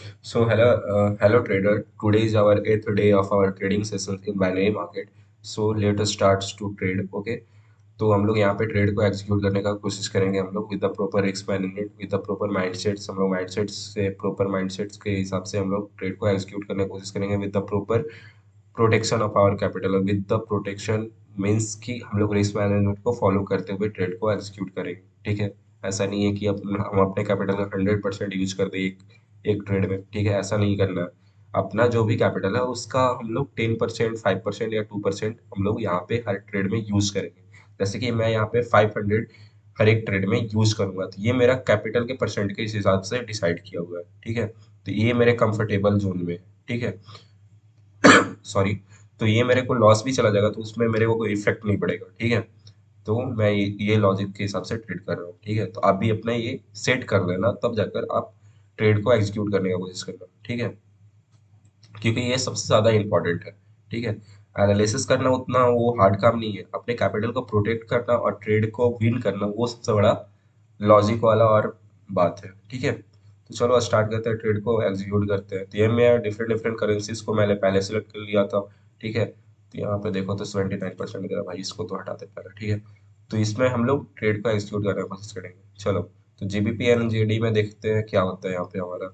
Hello trader. Today is our eighth day of our trading session in binary market. So let us start to trade. Okay. तो हम लोग यहाँ पे trade को execute करने का कोशिश करेंगे हम लोग with the proper risk management with the proper mindsets हम लोग माइंडसेट्स से प्रॉपर माइंडसेट्स के हिसाब से हम लोग ट्रेड को एग्जीक्यूट करने की कोशिश करेंगे with the proper protection of our capital with the protection means कि हम लोग रिस्क मैनेजमेंट को फॉलो करते हुए ट्रेड को एग्जीक्यूट करेंगे। ठीक है। ऐसा नहीं है कि हम अपने कैपिटल का 100% यूज कर दें एक ट्रेड में। ठीक है, ऐसा नहीं करना है। अपना जो भी कैपिटल है उसका हम लोग 10%, 5% या 2% हम लोग यहाँ पे हर ट्रेड में यूज करेंगे। जैसे कि मैं यहाँ पे 500 हर एक ट्रेड में यूज करूंगा, तो ये मेरा कैपिटल के परसेंट के इस हिसाब से डिसाइड किया हुआ है। ठीक है, तो ये मेरे कंफर्टेबल जोन में है। ठीक है, सॉरी। तो ये मेरे को लॉस भी चला जाएगा तो उसमें मेरे को कोई इफेक्ट नहीं पड़ेगा। ठीक है, तो मैं ये लॉजिक के हिसाब से ट्रेड कर रहा हूँ। ठीक है, तो आप भी अपना ये सेट कर लेना, तब जाकर आप ट्रेड को एग्जीक्यूट करने का कोशिश करना। ठीक है, क्योंकि ये सबसे ज्यादा इंपॉर्टेंट है। ठीक है, एनालिसिस करना उतना वो हार्ड काम नहीं है, अपने कैपिटल को प्रोटेक्ट करना और ट्रेड को विन करना वो सबसे बड़ा लॉजिक वाला और बात है। ठीक है, तो चलो स्टार्ट करते हैं, ट्रेड को एग्जीक्यूट करते हैं। तो ये मैं डिफरेंट डिफरेंट करेंसीज को मैंने पहले सेलेक्ट कर लिया था। ठीक है, तो यहाँ पे देखो तो 79% दे रहा भाई, इसको तो हटाते पहले। ठीक है, तो इसमें हम लोग ट्रेड को एग्जीक्यूट करने की कोशिश करेंगे। चलो, तो जीबीपी एनजीडी में देखते हैं क्या होता है यहाँ पे हमारा।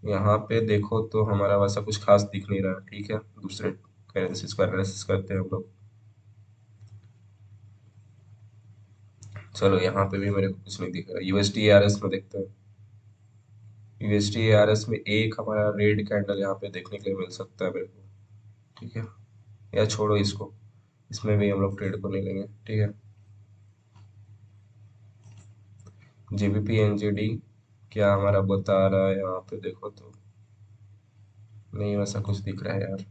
यहाँ पे देखो तो हमारा वैसा कुछ खास दिख नहीं रहा है। ठीक है, दूसरे करेंसीज का एनालिसिस करते हैं हम लोग। चलो, यहाँ पे भी मेरे को कुछ नहीं दिख रहा। यूएसडी एआरएस में देखते हैं। यूएसडी एआरएस में एक हमारा रेड कैंडल यहाँ पे देखने के लिए मिल सकता है मेरे को। ठीक है, या छोड़ो इसको, इसमें भी हम लोग ट्रेड को नहीं लेंगे। ठीक है, जीबीपी एनजीडी क्या हमारा बता रहा है यहाँ पे देखो तो, नहीं वैसा कुछ दिख रहा है यार।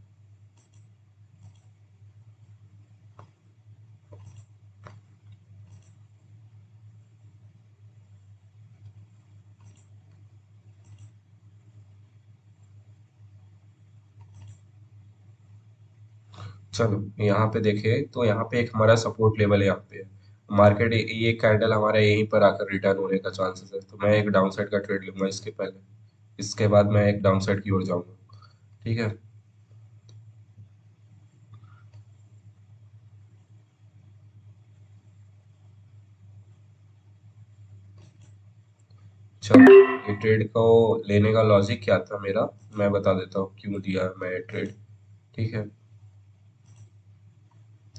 चलो, यहाँ पे देखे तो यहाँ पे एक हमारा सपोर्ट लेवल है। यहाँ पे मार्केट ये कैंडल हमारा यहीं पर आकर रिटर्न होने का चांसेस है, तो मैं एक डाउन साइड का ट्रेड लूंगा इसके पहले। इसके बाद मैं एक डाउन साइड की ओर जाऊंगा। ठीक है, चलो, ये ट्रेड को लेने का लॉजिक क्या था मेरा, मैं बता देता हूँ क्यों लिया मैं ये ट्रेड। ठीक है,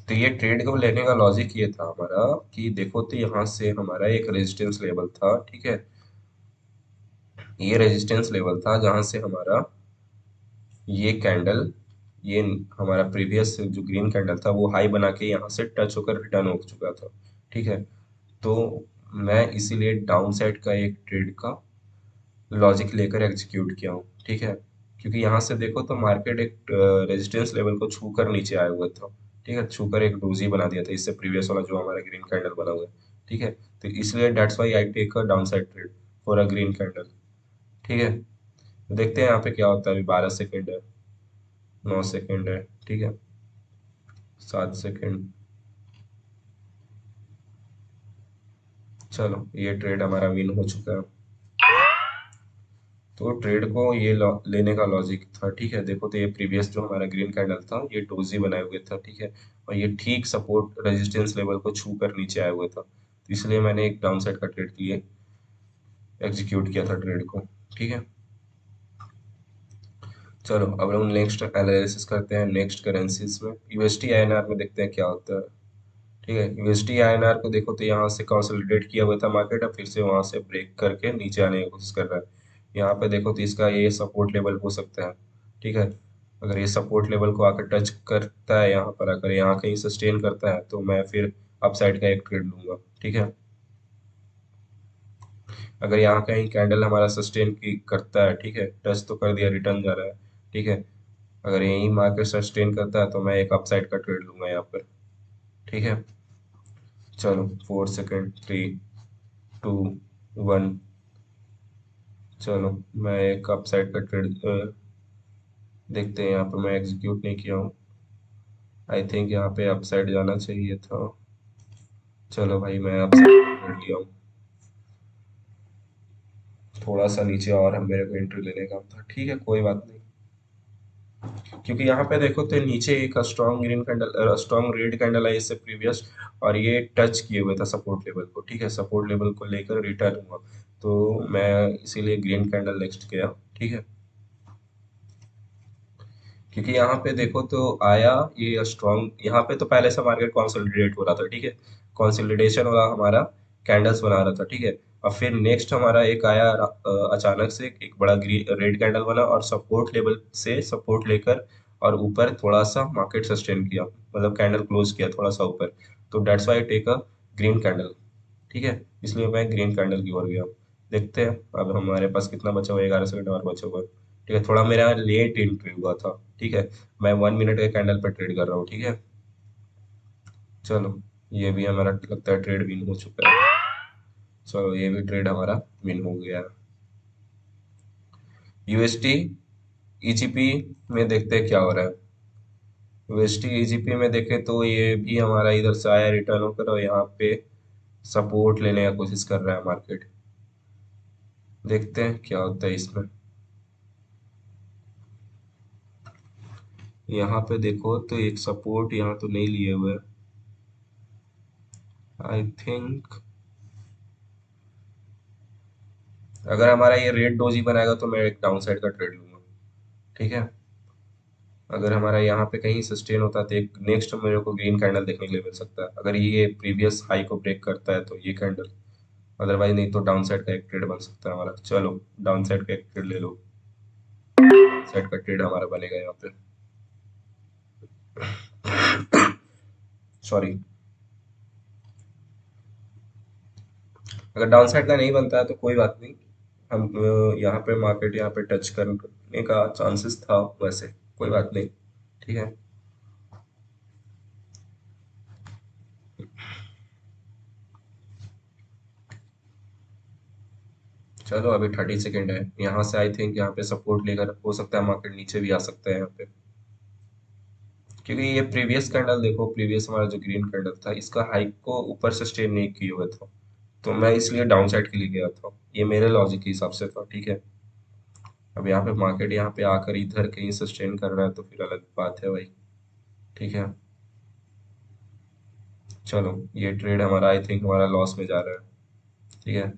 तो ये ट्रेड को लेने का लॉजिक ये था हमारा कि देखो तो यहाँ से हमारा एक रेजिस्टेंस लेवल था। ठीक है, ये रेजिस्टेंस लेवल था जहां से हमारा ये कैंडल, ये हमारा प्रीवियस जो ग्रीन कैंडल था वो हाई बना के यहाँ से टच होकर रिटर्न हो चुका था। ठीक है, तो मैं इसीलिए डाउन साइड का एक ट्रेड का लॉजिक लेकर एग्जीक्यूट किया हूँ। ठीक है, क्योंकि यहाँ से देखो तो मार्केट एक रेजिस्टेंस लेवल को छू कर नीचे आया हुआ था। ठीक है, छू कर एक डोजी बना दिया था इससे प्रीवियस वाला जो हमारा ग्रीन कैंडल बना हुआ है। ठीक है, तो इसलिए that's why I take a down side trade for a green candle. ठीक है, देखते हैं यहाँ पे क्या होता है। अभी 12 सेकेंड है, 9 सेकेंड है। ठीक है, 7 सेकेंड। चलो, ये ट्रेड हमारा विन हो चुका है। तो ट्रेड को ये लेने का लॉजिक था। ठीक है, देखो तो ये प्रीवियस जो हमारा ग्रीन कैंडल था ये डोजी बनाए हुए था। ठीक है, और ये ठीक सपोर्ट रेजिस्टेंस लेवल को छू कर नीचे आया हुआ था, तो इसलिए मैंने एक डाउन साइड का ट्रेड लिए एग्जीक्यूट किया था ट्रेड को। ठीक है, चलो अब हम नेक्स्ट एनालिसिस करते हैं नेक्स्ट करेंसीज में। यूएसटी आईएनआर में देखते हैं क्या होता है। ठीक है, यूएसडी आईएनआर को देखो तो यहाँ से कंसोलिडेट किया हुआ था मार्केट, अब फिर से वहां से ब्रेक करके नीचे आने की कोशिश कर रहा है। यहाँ पे देखो तो इसका ये सपोर्ट लेवल हो सकता है। ठीक है, अगर ये सपोर्ट लेवल को आकर टच करता है, यहाँ पर अगर यहाँ कहीं सस्टेन करता है तो मैं फिर अपसाइड का एक ट्रेड लूंगा। ठीक है, अगर यहाँ कहीं कैंडल हमारा सस्टेन की करता है, ठीक है, टच तो कर दिया, रिटर्न जा रहा है। ठीक है, अगर यही मार्केट सस्टेन करता है तो मैं एक अपसाइड का ट्रेड लूंगा यहाँ पर। ठीक है, चलो, 4 सेकेंड, 3, 2, 1। चलो, मैं एक अपसाइड का ट्रेड देखते हैं। यहाँ पे मैं एग्जीक्यूट नहीं किया हूँ, आई थिंक यहाँ पे अपसाइड जाना चाहिए था। चलो भाई, मैं अपसाइड का ट्रेड लिया हूँ। थोड़ा सा नीचे और हम मेरे को एंट्री लेने का था, ठीक है कोई बात नहीं। क्योंकि यहाँ पे देखो तो नीचे एक strong green candle, strong red candle है इससे प्रीवियस, और ये टच किए हुए था सपोर्ट लेवल को, ठीक है सपोर्ट लेवल को लेकर रिटर्न हुआ, तो मैं इसीलिए ग्रीन कैंडल नेक्स्ट किया, ठीक है। क्योंकि यहाँ पे देखो तो आया ये स्ट्रॉन्ग, यहाँ पे तो पहले से मार्केट कंसोलिडेट हो रहा था, ठीक है, कंसोलिडेशन हो रहा हमारा, कैंडल्स बना रहा था, ठीक है। और फिर नेक्स्ट हमारा एक आया अचानक से एक बड़ा ग्रीन रेड कैंडल बना और सपोर्ट लेवल से सपोर्ट लेकर और ऊपर थोड़ा सा मार्केट सस्टेन किया, मतलब कैंडल क्लोज किया थोड़ा सा ऊपर, तो that's why take a green candle, ठीक है, इसलिए मैं ग्रीन कैंडल की ओर गया। देखते हैं अब हमारे पास कितना बचा हुआ है, 11 सेकंड और बचा हुआ है, ठीक है, थोड़ा मेरा लेट एंट्री हुआ था, ठीक है, मैं 1 मिनट के कैंडल पर ट्रेड कर रहा हूँ, ठीक है। चलो ये भी हमारा लगता है ट्रेड विन हो चुका है, चलो ये भी ट्रेड हमारा विन हो गया। यूएसटी ईजीपी में देखते हैं क्या हो रहा है। यूएसटी ईजीपी में देखे तो ये भी हमारा इधर से आया रिटर्न होकर और यहाँ पे सपोर्ट लेने का कोशिश कर रहा है मार्केट, देखते हैं क्या होता है इसमें। यहाँ पे देखो तो एक सपोर्ट यहाँ तो नहीं लिए हुए, आई थिंक अगर हमारा ये रेड डोजी बनाएगा तो मैं एक डाउन साइड का ट्रेड लूंगा, ठीक है। अगर हमारा यहाँ पे कहीं सस्टेन होता है तो एक नेक्स्ट मेरे को ग्रीन कैंडल देखने के लिए मिल सकता है, अगर ये प्रीवियस हाई को ब्रेक करता है तो ये कैंडल, अदरवाइज नहीं तो डाउन साइड का एक ट्रेड बन सकता है हमारा, चलो डाउन साइड का एक ट्रेड ले लो, साइड का ट्रेड हमारा बनेगा यहाँ पे, सॉरी। अगर डाउन साइड का नहीं बनता है तो कोई बात नहीं, हम यहाँ पे मार्केट यहाँ पे टच करने का चांसेस था वैसे, कोई बात नहीं, ठीक है। चलो अभी 30 सेकेंड है, यहाँ से आई थिंक यहाँ पे सपोर्ट लेकर हो सकता है मार्केट नीचे भी आ सकता है यहाँ पे, क्योंकि ये प्रीवियस कैंडल देखो, प्रीवियस हमारा जो ग्रीन कैंडल था इसका हाइक को ऊपर सस्टेन नहीं किए हुए था, तो मैं इसलिए डाउन साइड के लिए गया था, ये मेरे लॉजिक के हिसाब से था, ठीक है। अब यहाँ पे मार्केट यहाँ पे आकर इधर कहीं सस्टेन कर रहा है तो फिर अलग बात है भाई, ठीक है। चलो ये ट्रेड हमारा आई थिंक हमारा लॉस में जा रहा है, ठीक है।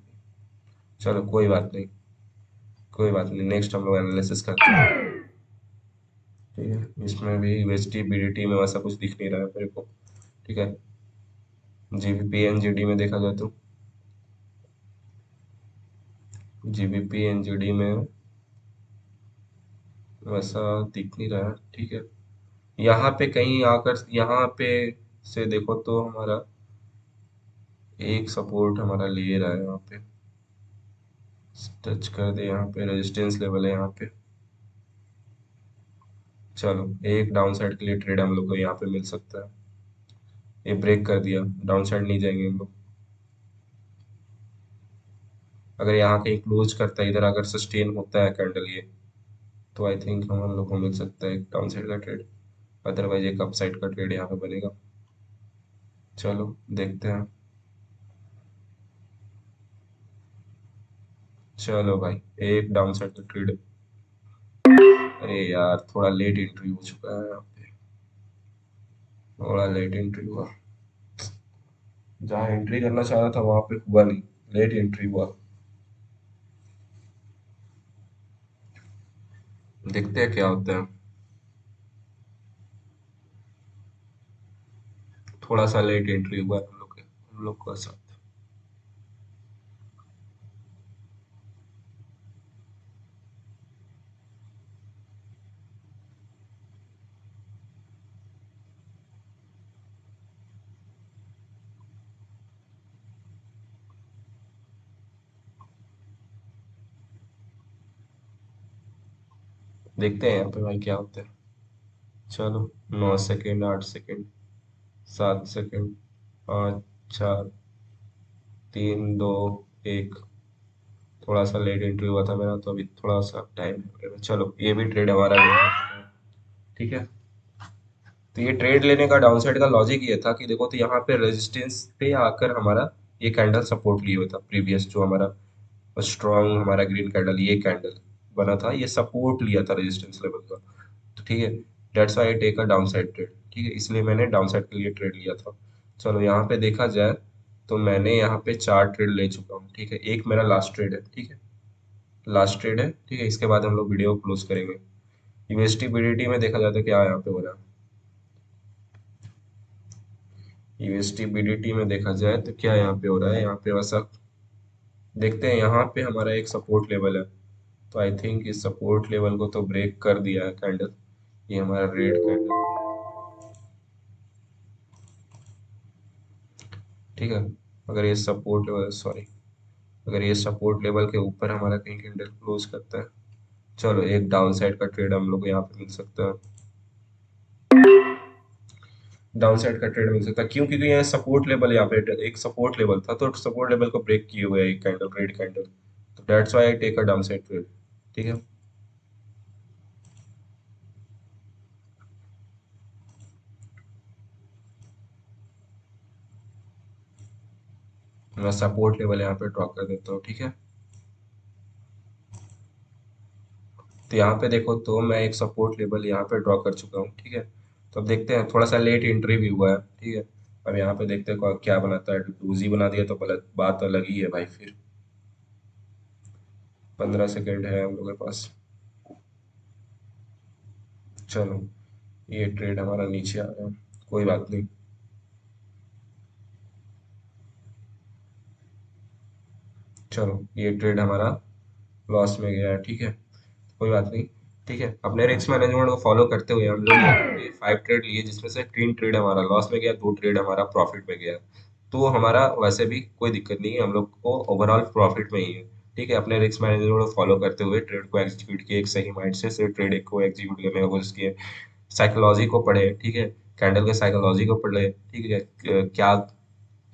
चलो कोई बात नहीं, कोई बात नहीं, नेक्स्ट हम लोग एनालिसिस करते हैं, ठीक है। इसमें भी यूएसटी बीडीटी में वैसा कुछ दिख नहीं रहा है मेरे को, ठीक है। जीबीपी एनजीडी में देखा जाए तो जीबीपी एनजीडी में वैसा दिख नहीं रहा है, ठीक है। यहाँ पे कहीं आकर यहाँ पे से देखो तो हमारा एक सपोर्ट हमारा ले रहा है यहाँ पे, टच कर दे, यहाँ पे रेजिस्टेंस लेवल है यहाँ पे, चलो एक डाउन साइड के लिए ट्रेड हम लोग को यहाँ पे मिल सकता है, ये ब्रेक कर दिया, डाउन साइड नहीं जाएंगे हम लोग, अगर यहाँ कहीं क्लोज करता है इधर अगर सस्टेन होता है कैंडल ये, तो आई थिंक हम लोग को मिल सकता है एक डाउन साइड का ट्रेड, अदरवाइज एक अप साइड का ट्रेड यहाँ पे बनेगा, चलो देखते हैं। चलो भाई एक डाउन साइड का ट्रेड, अरे यार थोड़ा लेट एंट्री हो चुका है यहाँ पे, थोड़ा लेट एंट्री हुआ, जहाँ एंट्री करना चाह रहा था वहां पे हुआ नहीं, लेट एंट्री हुआ, देखते हैं क्या होता है, थोड़ा सा लेट एंट्री हुआ है हम लोग का साथ, देखते हैं यहाँ पे भाई क्या होता है। चलो 9 सेकेंड, 8 सेकेंड, 7 सेकेंड, 5, 4, 3, 2, 1, थोड़ा सा लेट एंट्री हुआ था मेरा तो अभी थोड़ा सा टाइम है मेरे में। चलो ये भी ट्रेड हमारा भी हो चुका है, ठीक है। तो ये ट्रेड लेने का डाउन साइड का लॉजिक ये था कि देखो तो यहाँ पे रेजिस्टेंस पे आकर हमारा ये कैंडल सपोर्ट लिए हुआ था प्रीवियस जो हमारा स्ट्रॉन्ग हमारा ग्रीन कैंडल, ये कैंडल बना था, ये सपोर्ट लिया था रेजिस्टेंस लेवल का, तो ठीक है, that's why I take a down side trade, ठीक है, इसलिए मैंने डाउन साइड के लिए ट्रेड लिया था। चलो यहाँ पे देखा जाए तो मैंने यहाँ पे 4 ट्रेड ले चुका हूँ, ठीक है, एक मेरा लास्ट ट्रेड है, ठीक है, लास्ट ट्रेड है, ठीक है, इसके बाद हम लोग वीडियो क्लोज करेंगे। यूएसटी बीडीटी में देखा जाए तो क्या यहाँ पे हो रहा है, यूएसटी बीडीटी में देखा जाए तो क्या यहाँ पे हो रहा है, यहाँ पे वैसा देखते हैं, यहाँ पे हमारा एक सपोर्ट लेवल है, तो आई थिंक इस सपोर्ट लेवल को तो ब्रेक कर दिया है कैंडल, ये हमारा रेड कैंडल, ठीक है, अगर ये सपोर्ट लेवल, सॉरी, अगर ये सपोर्ट लेवल के ऊपर हमारा कहीं कैंडल क्लोज करता है, चलो एक डाउन साइड का ट्रेड हम लोग को यहाँ पे मिल सकता है, डाउन साइड का ट्रेड मिल सकता है, क्यों, क्योंकि यहाँ सपोर्ट लेवल, यहाँ पे एक सपोर्ट लेवल था, तो सपोर्ट लेवल को ब्रेक किए हुए है एक कैंडल, रेड कैंडल, तो that's why I take a down side trade, ठीक है। मैं सपोर्ट लेवल यहाँ पे ड्रॉ कर देता हूँ, ठीक है, तो यहाँ पे देखो तो मैं एक सपोर्ट लेवल यहाँ पे ड्रॉ कर चुका हूँ, ठीक है, तो अब देखते हैं, थोड़ा सा लेट एंट्री भी हुआ है, ठीक है, अब यहाँ पे देखते हैं क्या बनाता है, डूजी बना दिया तो बात अलग ही है भाई, फिर 15 सेकेंड है हम लोग के पास, चलो ये ट्रेड हमारा नीचे आ गया, कोई बात नहीं, चलो ये ट्रेड हमारा लॉस में गया है, ठीक है, कोई बात नहीं, ठीक है, अपने रिस्क मैनेजमेंट को फॉलो करते हुए हम लोग यहाँ पे 5 ट्रेड लिए, जिसमें से 3 ट्रेड हमारा लॉस में गया, 2 ट्रेड हमारा प्रॉफिट में गया, तो हमारा वैसे भी कोई दिक्कत नहीं है, हम लोग को ओवरऑल प्रॉफिट में ही है, ठीक है, अपने रिस्क मैनेजमेंट को फॉलो करते हुए ट्रेड को एग्जीक्यूट किए, एक सही माइंड से ट्रेड को एग्जीक्यूट करने का कोशिश किए, साइकोलॉजी को पढ़े, ठीक है, कैंडल के साइकोलॉजी को पढ़े, ठीक है, क्या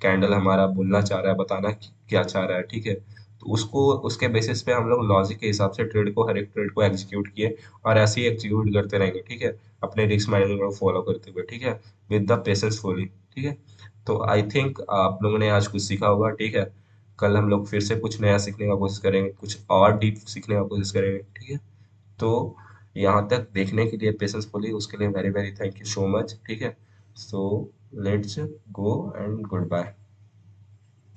कैंडल हमारा बोलना चाह रहा है, बताना क्या चाह रहा है, ठीक है, तो उसको उसके बेसिस पे हम लोग लॉजिक के हिसाब से ट्रेड को, हर एक ट्रेड को एग्जीक्यूट किए, और ऐसे ही एग्जीक्यूट करते रहेंगे, ठीक है, अपने रिस्क मैनेजमेंट को फॉलो करते हुए, ठीक है, विद द पेशेंस फुली, ठीक है, तो आई थिंक आप लोगों ने आज कुछ सीखा होगा, ठीक है, कल हम लोग फिर से कुछ नया सीखने का कोशिश करेंगे, कुछ और डीप सीखने का कोशिश करेंगे, ठीक है, तो यहाँ तक देखने के लिए, पेशेंस फुली, उसके लिए very very thank you so much, ठीक है, so let's go and good bye.